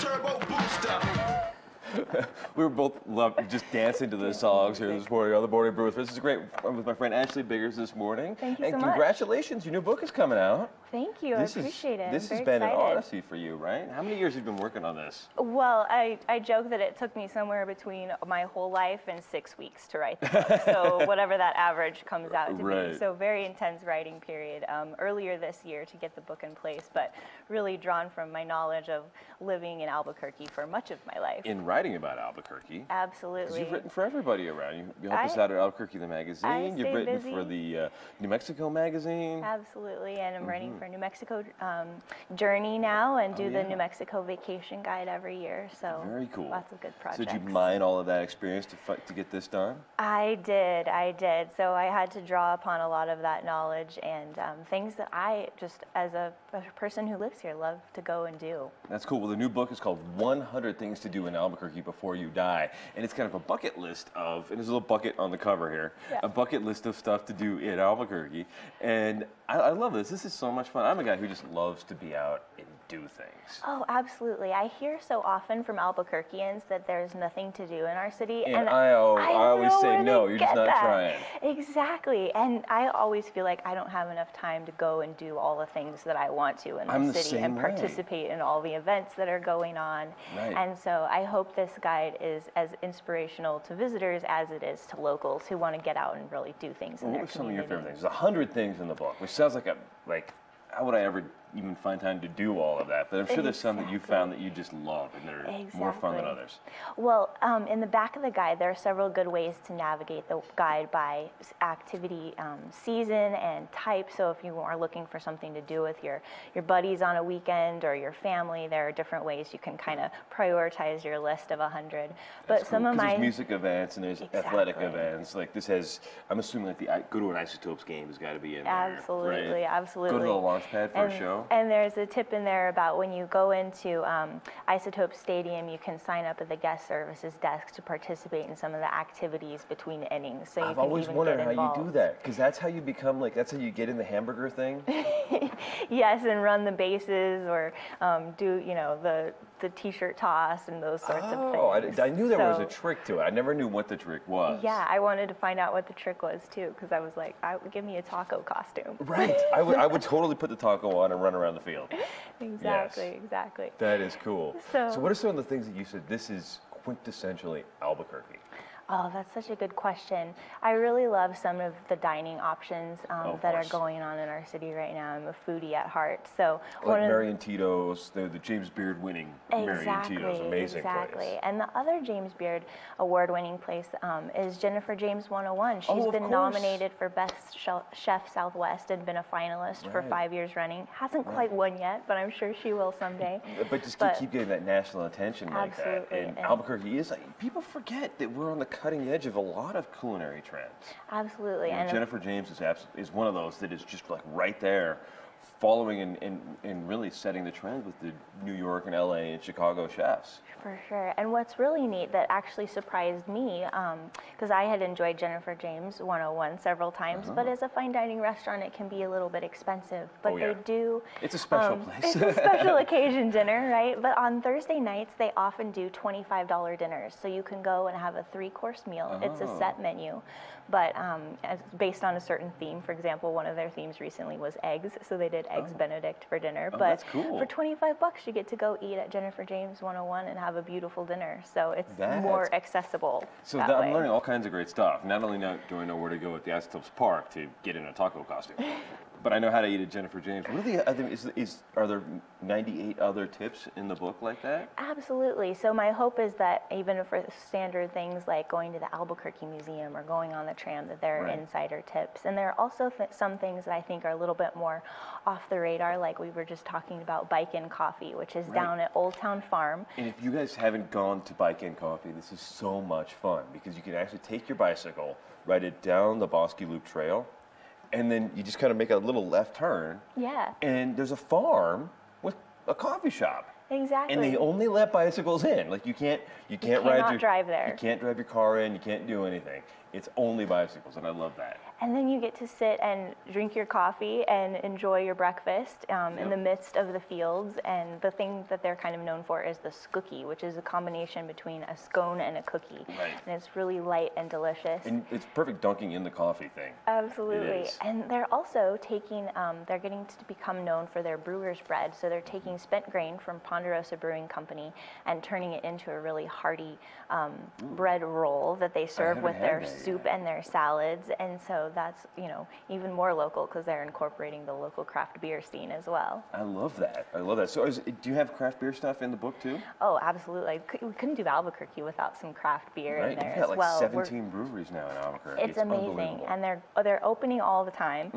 turbo booster. We were both just dancing to the songs here this morning on the morning brew. This is great. I'm with my friend Ashley Biggers this morning. Thank you and so much. Congratulations, your new book is coming out. Thank you, I appreciate it. This I'm has very been an excited. odyssey for you, right? How many years have you been working on this? Well, I joke that it took me somewhere between my whole life and 6 weeks to write the book. So whatever that average comes out to Right. be. So very intense writing period earlier this year to get the book in place, but really drawn from my knowledge of living in Albuquerque for much of my life. In writing about Albuquerque. Absolutely. Because you've written for everybody around. You help us out at Albuquerque the magazine. You've stay written busy. for the New Mexico magazine. Absolutely, and I'm writing for New Mexico Journey now, and do the New Mexico Vacation Guide every year. So very cool. Lots of good projects. So did you mine all of that experience to get this done? I did. So I had to draw upon a lot of that knowledge and things that I just, as a person who lives here, love to go and do. That's cool. Well, the new book is called 100 Things to Do in Albuquerque Before You Die. And it's kind of a bucket list of, and there's a little bucket on the cover here, a bucket list of stuff to do in Albuquerque. And I love this. This is so much fun. I'm a guy who just loves to be out and do things. Oh, absolutely. I hear so often from Albuquerqueans that there's nothing to do in our city. And I always say, no, you're just not trying. Exactly. And I always feel like I don't have enough time to go and do all the things that I want to in the city and participate in all the events that are going on. Right. And so I hope this guide is as inspirational to visitors as it is to locals who want to get out and really do things in their community. What are some of your favorite things? There's 100 things in the book, which sounds like how would I ever even find time to do all of that? But I'm sure there's some that you found that you just love and they're more fun than others. Well, in the back of the guide, there are several good ways to navigate the guide by activity season and type. So if you are looking for something to do with your buddies on a weekend or your family, there are different ways you can kind of prioritize your list of 100. But some of my there's music events and there's athletic events. Like this has, I'm assuming like go to an Isotopes game has got to be in there. Absolutely, right? absolutely. Go to the launch pad for a show. And there's a tip in there about when you go into Isotope Stadium, you can sign up at the guest services desk to participate in some of the activities between innings. So I've always wondered how you do that, because that's how you become that's how you get in the hamburger thing. Yes, and run the bases or do the t-shirt toss and those sorts of things. I knew there was a trick to it. I never knew what the trick was. Yeah, I wanted to find out what the trick was too, because I was like, give me a taco costume. Right. I would totally put the taco on and run around the field. Exactly, exactly. That is cool. So what are some of the things that you said this is quintessentially Albuquerque? Oh, that's such a good question. I really love some of the dining options that are going on in our city right now. I'm a foodie at heart, so like Marion Tito's, the James Beard winning Marion Tito's, amazing place. And the other James Beard award-winning place is Jennifer James 101. She's been nominated for Best Chef Southwest and been a finalist for 5 years running. Hasn't quite won yet, but I'm sure she will someday. But just keep getting that national attention like that. And Albuquerque is people forget that we're on the cutting edge of a lot of culinary trends. Absolutely. And Jennifer James is one of those that is just like right there, following and really setting the trend with the New York and LA and Chicago chefs. For sure. And what's really neat that actually surprised me, because I had enjoyed Jennifer James 101 several times, but as a fine dining restaurant, it can be a little bit expensive. But they do. It's a special place. It's a special occasion dinner, right? But on Thursday nights, they often do $25 dinners. So you can go and have a 3-course meal. It's a set menu, but based on a certain theme. For example, one of their themes recently was eggs. So they did Eggs Benedict for dinner. But that's cool. For $25, you get to go eat at Jennifer James 101 and have a beautiful dinner. So it's more accessible. So I'm learning all kinds of great stuff. Not only do I know where to go at the Isotopes Park to get in a taco costume, but I know how to eat at Jennifer James. What are the other, are there 98 other tips in the book like that? Absolutely. So my hope is that even for standard things like going to the Albuquerque Museum or going on the tram, that there are insider tips. And there are also some things that I think are a little bit more off the radar, like we were just talking about Bike In Coffee, which is down at Old Town Farm. And if you guys haven't gone to Bike In Coffee, this is so much fun because you can actually take your bicycle, ride it down the Bosque Loop Trail, and then you just kind of make a little left turn. Yeah. And there's a farm with a coffee shop. Exactly. And they only let bicycles in. Like you can't drive there. You can't drive your car in. You can't do anything. It's only bicycles, and I love that. And then you get to sit and drink your coffee and enjoy your breakfast in the midst of the fields. And the thing that they're kind of known for is the skookie, which is a combination between a scone and a cookie. Right. And it's really light and delicious. And it's perfect dunking in the coffee thing. Absolutely. It is. And they're also taking, they're getting to become known for their brewer's bread. So they're taking spent grain from Ponderosa Brewing Company and turning it into a really hearty bread roll that they serve with their soup and their salads. And so that's, you know, even more local because they're incorporating the local craft beer scene as well. I love that. I love that. So do you have craft beer stuff in the book too? Oh, absolutely. We couldn't do Albuquerque without some craft beer in there You've got as well. 17 breweries now in Albuquerque. It's amazing, and they're opening all the time.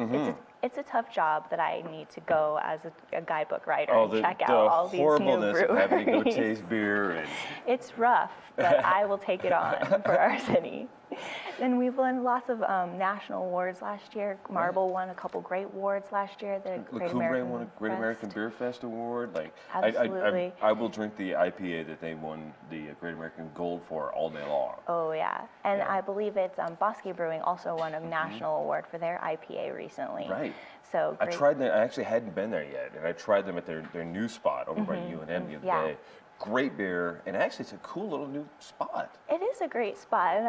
It's a tough job that I need to go as a guidebook writer and check out all these new horribleness of having to go breweries. taste beer. And It's rough, but I will take it on for our city. And we've won lots of national awards last year. Marble won a couple great awards last year. The Great American won a Great American Beer Fest award. Like, Absolutely. I will drink the IPA that they won the Great American Gold for all day long. Oh yeah, and I believe it's Bosque Brewing also won a national award for their IPA recently. Right. So I great. tried them. I actually hadn't been there yet, and I tried them at their new spot over by UNM the other day. Great beer, and actually it's a cool little new spot. It is a great spot, and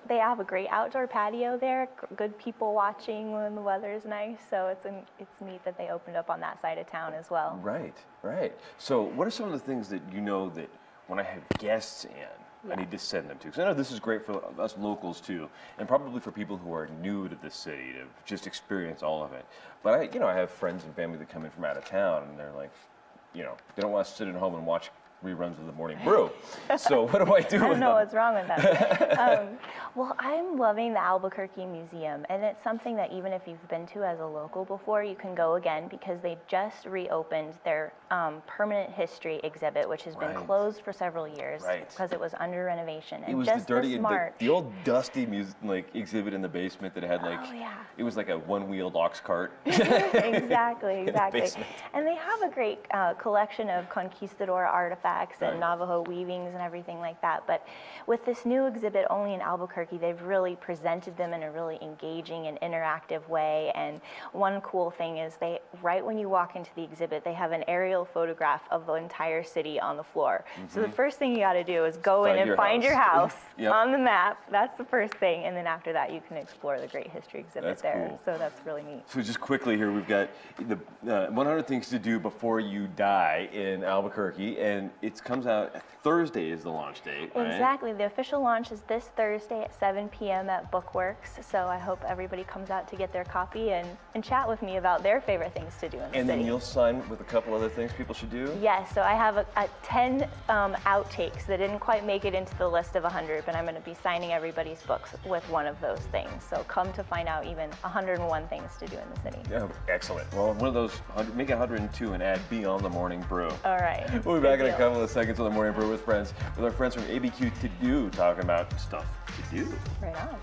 they have a great outdoor patio there. Good people watching when the weather is nice, so it's neat that they opened up on that side of town as well. Right, right. So, what are some of the things that you know that when I have guests in, I need to send them to? Because I know this is great for us locals too, and probably for people who are new to the city to just experience all of it. But I have friends and family that come in from out of town, and they're like, they don't want to sit at home and watch reruns of the Morning Brew. So what do I do? I don't know what's wrong with that. Well, I'm loving the Albuquerque Museum, and it's something that even if you've been to as a local before, you can go again because they just reopened their permanent history exhibit, which has been closed for several years because it was under renovation. And it was just the dirty, the old dusty exhibit in the basement that had it was like a one-wheeled ox cart. Exactly. The And they have a great collection of conquistador artifacts and Navajo weavings and everything like that. But with this new exhibit only in Albuquerque, they've really presented them in a really engaging and interactive way. And one cool thing is right when you walk into the exhibit, they have an aerial photograph of the entire city on the floor. So the first thing you got to do is go in and find your house on the map. That's the first thing. And then after that, you can explore the great history exhibit there. Cool. So that's really neat. So just quickly here, we've got the 100 Things to Do Before You Die in Albuquerque, and it comes out Thursday is the launch date, right? Exactly. The official launch is this Thursday at 7 p.m. at Bookworks. So I hope everybody comes out to get their copy and chat with me about their favorite things to do in the city. And then you'll sign with a couple other things people should do? Yes. So I have a 10 outtakes that didn't quite make it into the list of 100, but I'm going to be signing everybody's books with one of those things. So come to find out even 101 things to do in the city. Oh, excellent. Well, one of those, make it 102 and add Beyond the Morning Brew. All right. We'll be back in a couple of seconds on the Morning Brew with our friends from ABQ To Do, talking about stuff to do. Right on.